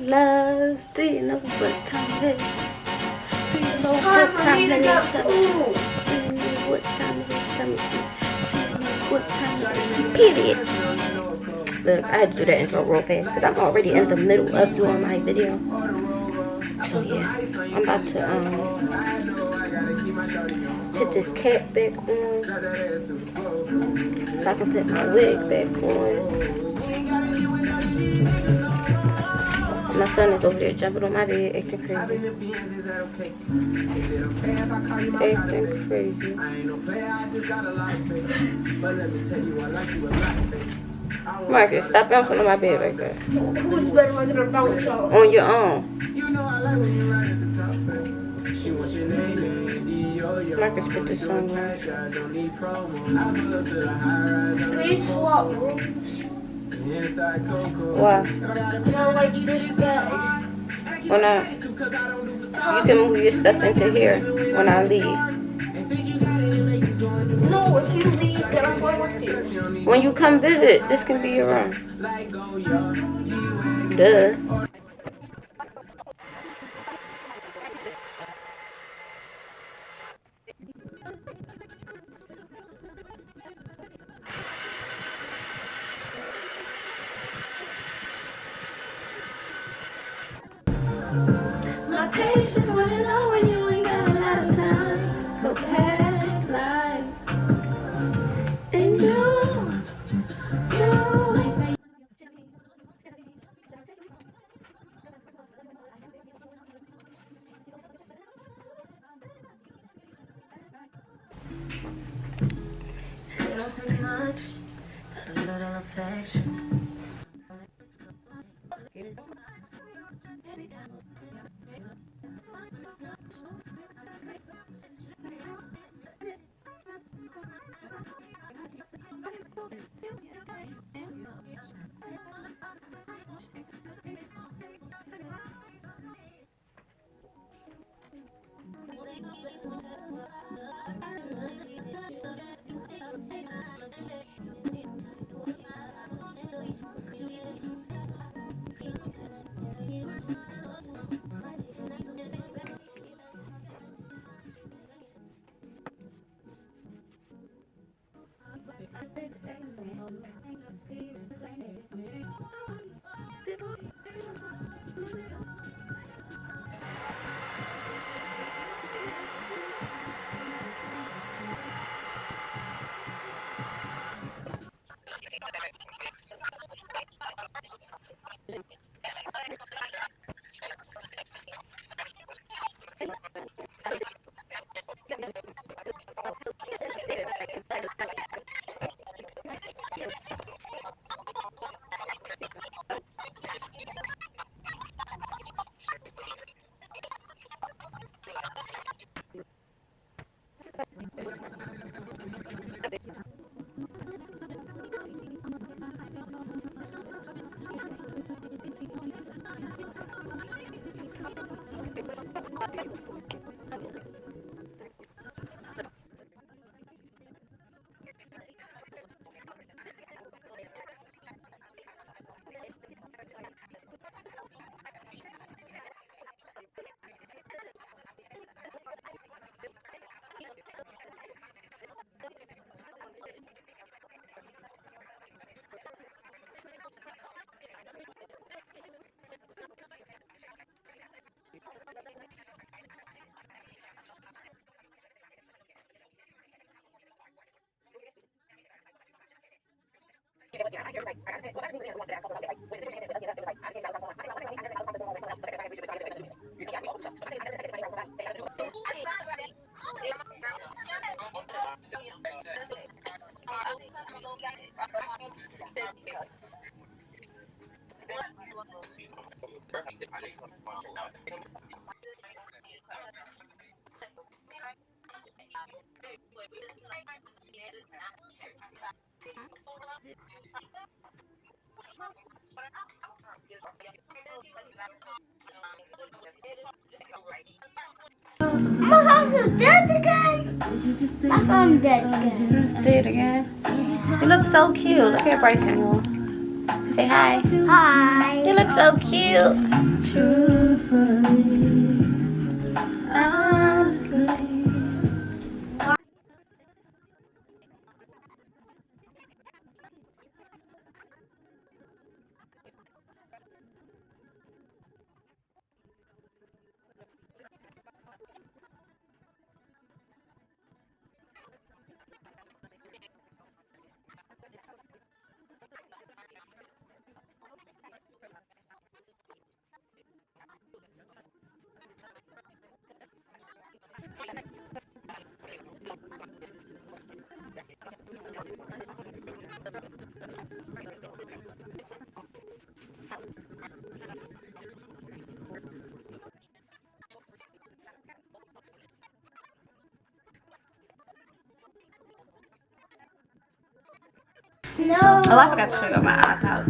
loves? Do you know what time it is? Do you know what time it is? Do you know what time it is? Tell me. Do you know what time it is? Period. Look, I had to do that intro real fast because I'm already in the middle of doing my video. So yeah, I'm about to put this cap back on so I can put my wig back on. My son is over there jumping on my bed, acting crazy. Acting crazy. Marcus, stop bouncing on my bed like that. Who's better than a bounce off? On your own. Marcus, put this on. Please swap rooms. Why? Not like this guy. When you can move your stuff into here when I leave. No, if you leave, then I'm going with you. When you come visit, this can be your room. Duh. My patience running low and you ain't got a lot of time. So pack life. And you. It don't take much, a little affection. My house is dead again. My phone's dead again. Say it again. You look so cute. Look at Bryson. Say Say hi. Hi. You look so cute. Truthfully, honestly. No. Oh, I forgot to show you my eyebrows.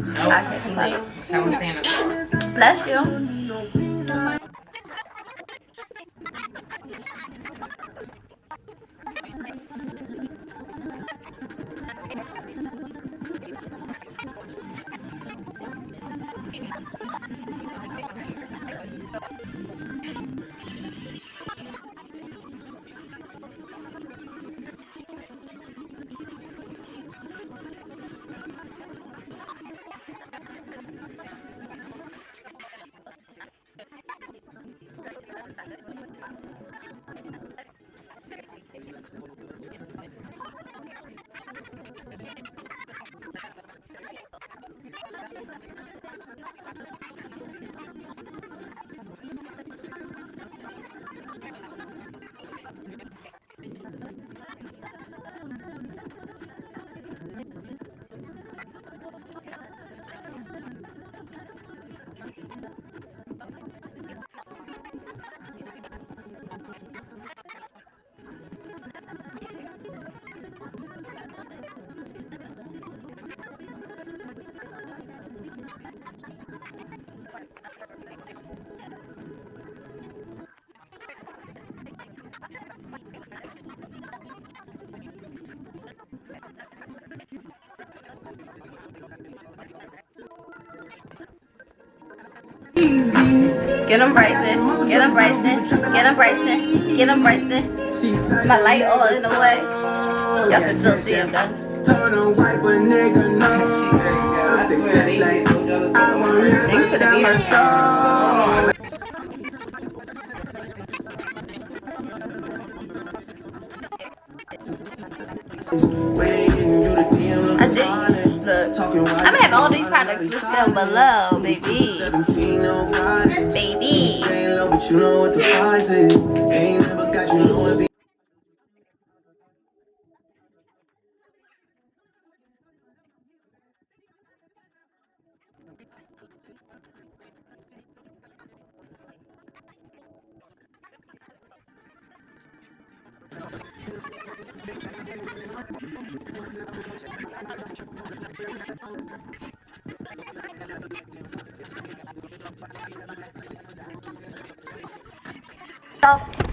Bless you. Get them Bryson. Get them Bryson. Get them Bryson. Get them Bryson. My light all in the way. Y'all can still see him though. Thanks for the beer. I think, look, I'm gonna have all these products listed down below, baby. Baby.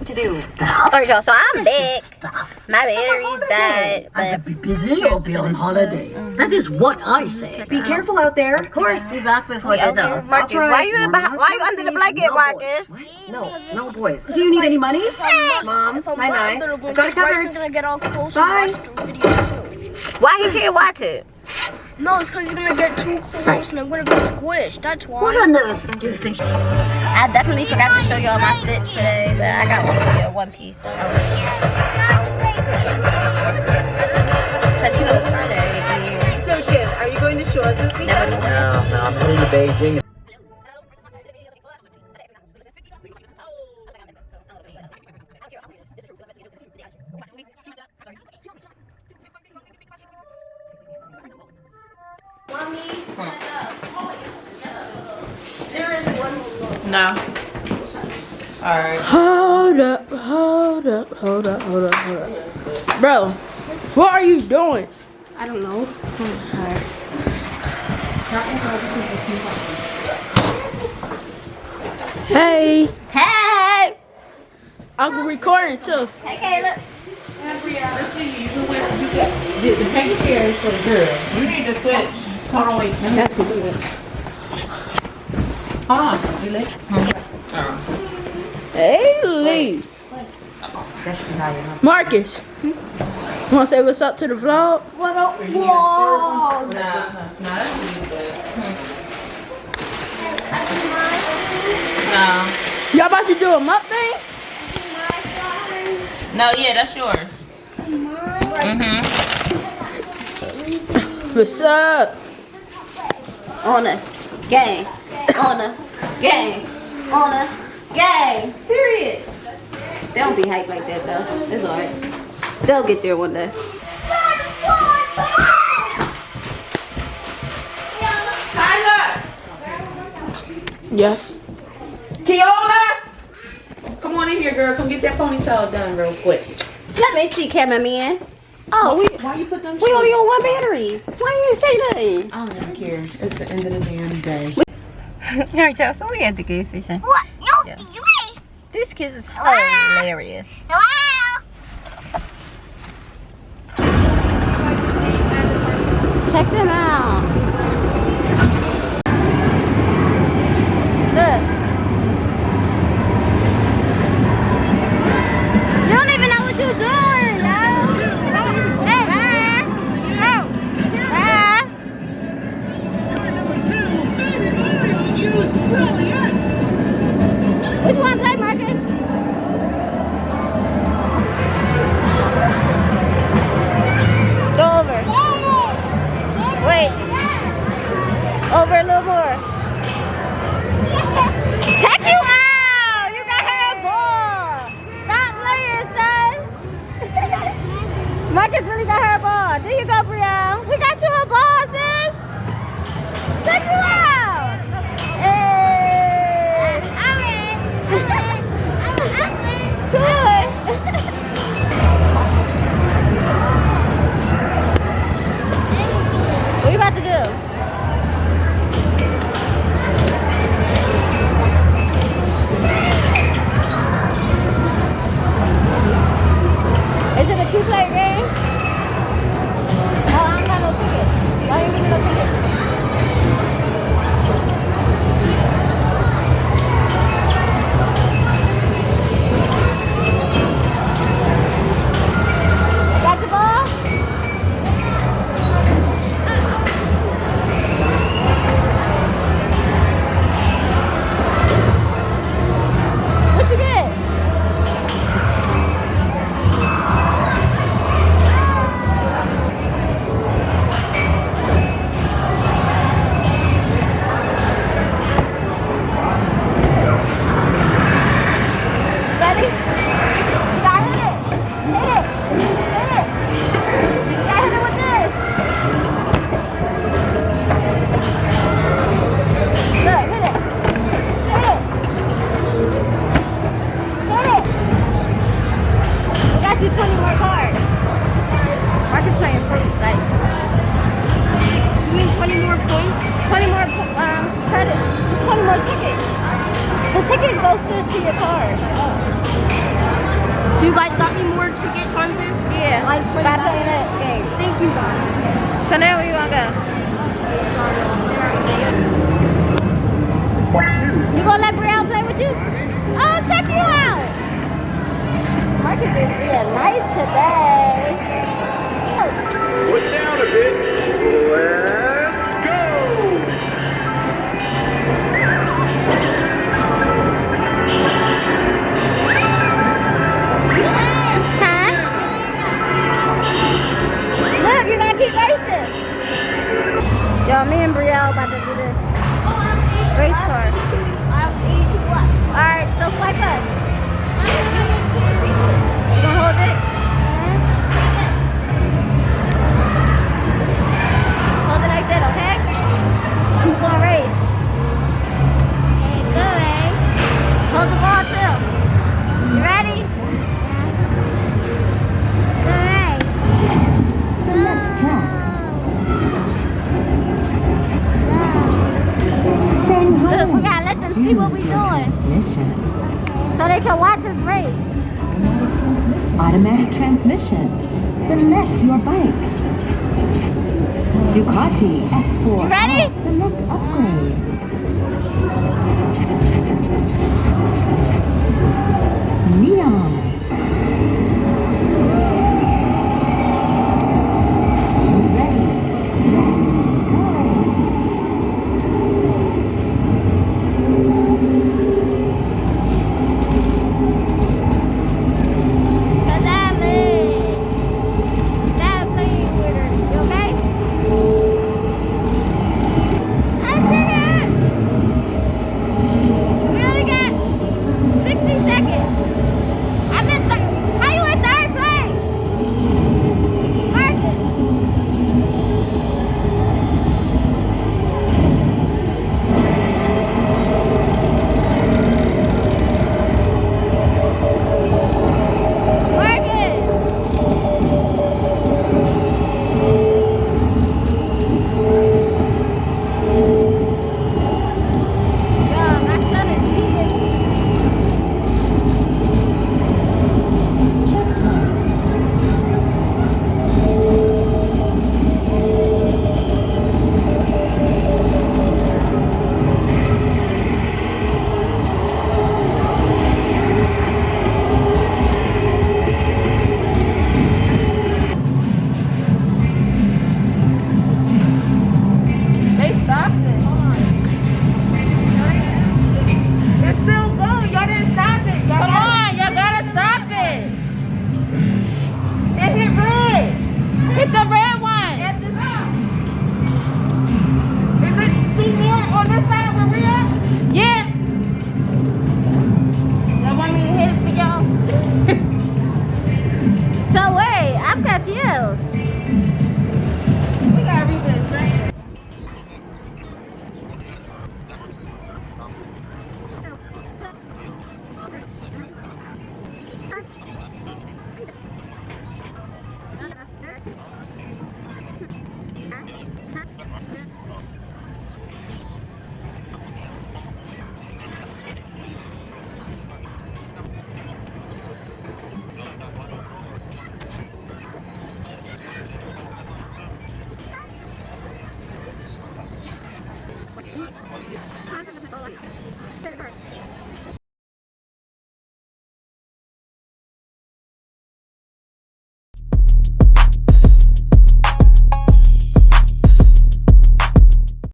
To do. Alright, y'all, so I'm back. My battery's died, Either but be busy or be on holiday. That is what I say. Be careful out there. Of course. Be back before we okay. Marcus, why you under the blanket, Marcus? No, boys. Do you need any money? Mom, night. I got it covered. Gonna get all close Bye. and watch the video too. Why he can't watch it? No, it's because he's gonna get too close and I'm gonna be squished. That's why. What on earth do you think? I definitely forgot to show y'all my fit today, but I got one piece. Cause you know it's Friday. So, kid, are you going to shores this weekend? Never know. No, I'm heading to Beijing. No. Alright. Hold up. Bro, what are you doing? I don't know. Hey, Hey! I'm recording too. Hey, Caleb. The paint chair is for the girl. You need to switch. Hold on, wait. Let me ask you. Hold on. You late? Hey, Lee. Marcus. You want to say what's up to the vlog? What up, vlog? Nah, that's really good. No. Y'all about to do a mukbang? No, yeah, that's yours. What's up? On a gang. On a gang. On a gang. Period. They don't be hyped like that though. It's alright. They'll get there one day. Tyler! Yes. Kiara! Come on in here, girl. Come get that ponytail done real quick. Let me see, cameraman. Oh, Why you put them we only on one battery. Why you ain't say nothing? I don't even care. It's the end of the damn day. Alright, y'all. So we at the gas station. What? No, Yeah. you may. This kid is hilarious. Hello? Check them out. Look. You don't even know what you're doing, yo. Hey, which one play, Marcus? Go over. Wait. Over a little more. Check you out! You got her a ball! Stop playing, son! Marcus really got her a ball. There you go, Brielle. We got you a ball, sis! Check you out! Hey! Good! What you about to do? Is it a 2-plate game? Oh, I don't have no ticket. Why you give me no ticket? Got the ball? What you get? Ready? You gotta hit it. Hit it. Hit it. You gotta hit it with this. Look, hit it. Hit it. Hit it. We got you 20 more cards. Marcus playing fruit slice. You mean 20 more points? 20 more credit. 20 more tickets. The tickets go to your card. So you guys got me more tickets on this? Yeah. Like, By playing that game. Thank you guys. So now where you gonna go? You gonna let Brielle play with you? Oh, check you out. Marcus is being nice today. Put down a bit. Let's go. Huh? Look, you gotta keep racing. Yo, me and Brielle about to do this. Race car. Alright, so swipe us. You gonna hold it? Hold it like that, okay? We're gonna race. Hold the ball too. You ready? Look, we gotta let them see what we're doing. So they can watch us race. Automatic transmission. Select your bike. Ducati S4. You ready? Select upgrade. Neon.